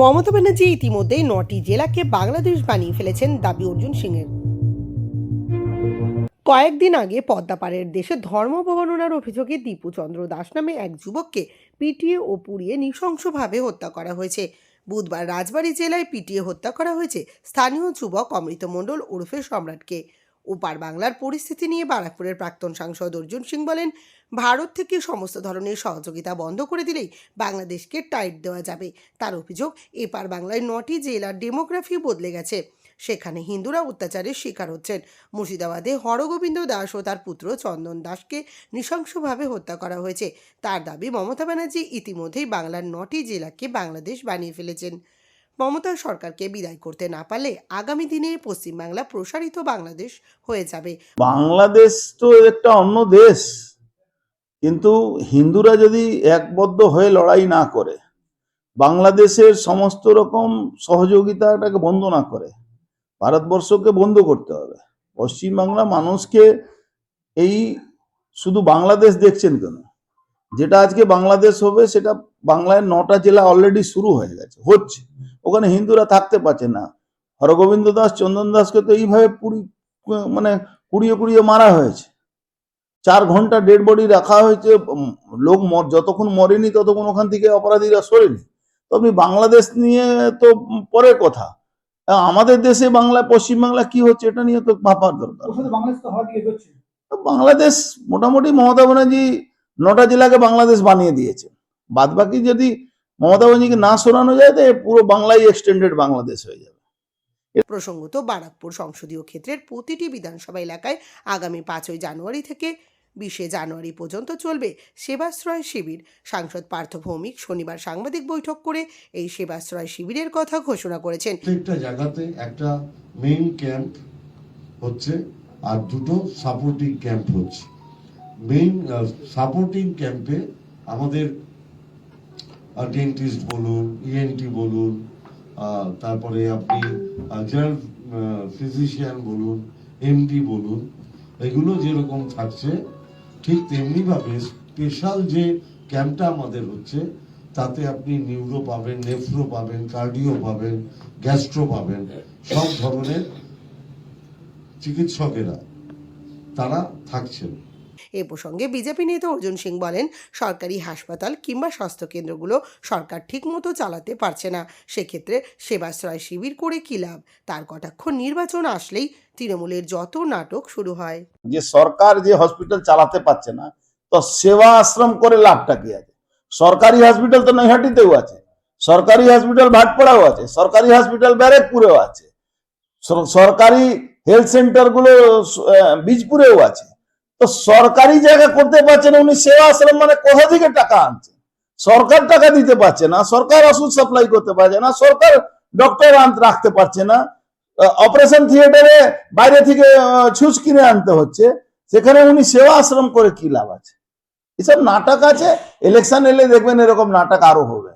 মমতা ব্যানার্জি ইতিমধ্যেই 9টি জেলাকে বাংলাদেশ বানিয়ে ফেলেছেন দাবি অর্জুন সিংয়ের। কয়েকদিন আগে পদ্মাপাড়ের দেশে ধর্ম অবমাননার অভিযোগে দীপু চন্দ্র দাস নামে এক যুবককে পিটিয়ে ও পুড়িয়ে নৃশংসভাবে হত্যা করা হয়েছে। বুধবার রাজবাড়ী জেলায় পিটিয়ে হত্যা করা হয়েছে স্থানীয় যুবক অমৃত মণ্ডল ওরফে সম্রাটকে। ওপার বাংলার পরিস্থিতি নিয়ে বারাকপুরের প্রাক্তন সাংসদ অর্জুন সিং বলেন, ভারত থেকে সমস্ত ধরনের সহযোগিতা বন্ধ করে দিলেই বাংলাদেশকে টাইট দেওয়া যাবে। তার অভিযোগ, এপার বাংলায় 9টি জেলার ডেমোগ্রাফি বদলে গেছে, সেখানে হিন্দুরা অত্যাচারের শিকার হচ্ছেন। মুর্শিদাবাদে হরগোবিন্দ দাস ও তার পুত্র চন্দন দাসকে নৃশংসভাবে হত্যা করা হয়েছে। তার দাবি, মমতা ব্যানার্জি ইতিমধ্যেই বাংলার 9টি জেলাকে বাংলাদেশ বানিয়ে ফেলেছেন। মমতা সরকারকে বিদায় করতে না পারলে আগামী দিনে পশ্চিমবাংলা প্রসারিত বাংলাদেশ হয়ে যাবে। বাংলাদেশ তো একটা অন্য দেশ, কিন্তু হিন্দুরা যদি একবদ্ধ হয়ে লড়াই না করে, বাংলাদেশের সমস্ত রকম সহযোগিতাটাকে বন্ধ না করে, ভারতবর্ষকে বন্ধ করতে হবে। পশ্চিমবাংলা মানুষকে এই শুধু বাংলাদেশ দেখছেন কেন? যেটা আজকে বাংলাদেশ হবে সেটা বাংলায় 9টা জেলা অলরেডি শুরু হয়ে গেছে, হচ্ছে। ওখানে হিন্দুরা থাকতে পারছে না। হরগোবিন্দ দাস, চন্দন দাসকে তো এইভাবে পুড়িয়ে পুড়িয়ে মারা হয়েছে। 4 ঘন্টা ডেড বডি রাখা হয়েছে। লোক যতক্ষণ মরেনি ততক্ষণ ওখান থেকে অপরাধীরা সরেনি। তো আপনি বাংলাদেশ নিয়ে তো পরের কথা, আমাদের দেশে পশ্চিমবাংলা কি হচ্ছে এটা নিয়ে তো ভাবার দরকার। বাংলাদেশ মোটামুটি মমতা ব্যানার্জি 9টা জেলাকে বাংলাদেশ বানিয়ে দিয়েছে। বাদ বাকি যদি মমতা ব্যানার্জিকে না সরানো যায় তো পুরো বাংলাই এক্সটেন্ডেড বাংলাদেশ হয়ে যাবে। প্রসঙ্গত, বারাকপুর সংসদীয় ক্ষেত্রের প্রতিটি বিধানসভা এলাকায় আগামী 5ই জানুয়ারি থেকে 20শে জানুয়ারি পর্যন্ত চলবে সেবাশ্রয় শিবির। সাংসদ পার্থ ভৌমিক শনিবার সাংবাদিক বৈঠক করে এই সেবাশ্রয় শিবিরের কথা ঘোষণা করেছেন। প্রত্যেকটা জায়গাতে একটা মেইন ক্যাম্প হচ্ছে আর দুটো সাপোর্টিং ক্যাম্প হচ্ছে। মেইন সাপোর্টিং ক্যাম্পে আমাদের ডেন্টিস্ট বলুন, ইএনটি বলুন, তারপরে আপনি জেনারেল ফিজিশিয়ান বলুন, এমডি বলুন, এগুলো যেরকম থাকছে ঠিক তেমনি ভাবে স্পেশাল যে ক্যাম্পটা আমাদের হচ্ছে তাতে আপনি নিউরো পাবেন, নেফ্রো পাবেন, কার্ডিও পাবেন, গ্যাস্ট্রো পাবেন, সব ধরনের চিকিৎসকেরা তারা থাকছেন। এ প্রসঙ্গে বিজেপি নেতা অর্জুন সিং বলেন, সরকারি হাসপাতাল কিংবা স্বাস্থ্যকেন্দ্রগুলো সরকার ঠিকমতো চালাতে পারছে না, সেক্ষেত্রে সেবাশ্রয় শিবির করে কি লাভ? তার কটাক্ষ, নির্বাচন আসলেই তৃণমূলের যত নাটক শুরু হয়। যে সরকার যে হসপিটাল চালাতে পারছে না, তো সেবা আশ্রম করে লাভটা কি আছে? সরকারি হসপিটাল তো নৈহাটিতেও আছে, সরকারি হসপিটাল ভাটপাড়াও আছে, সরকারি হসপিটাল ব্যারেকপুরেও আছে, সরকারি হেলথ সেন্টার গুলো বীজপুরেও আছে। তো সরকারি জায়গা করতে পারছে না উনি, সেবা আশ্রম মানে কোথা থেকে টাকা আনছে? সরকার টাকা দিতে পারছে না, সরকার ওষুধ সাপ্লাই করতে পারছে না, সরকার ডক্টর রাখতে পারছে না, অপারেশন থিয়েটারে বাইরে থেকে ছুঁচ কিনে আনতে হচ্ছে, সেখানে উনি সেবা আশ্রম করে কি লাভ আছে? এসব নাটক আছে। ইলেকশন এলে দেখবেন এরকম নাটক আরো হবে।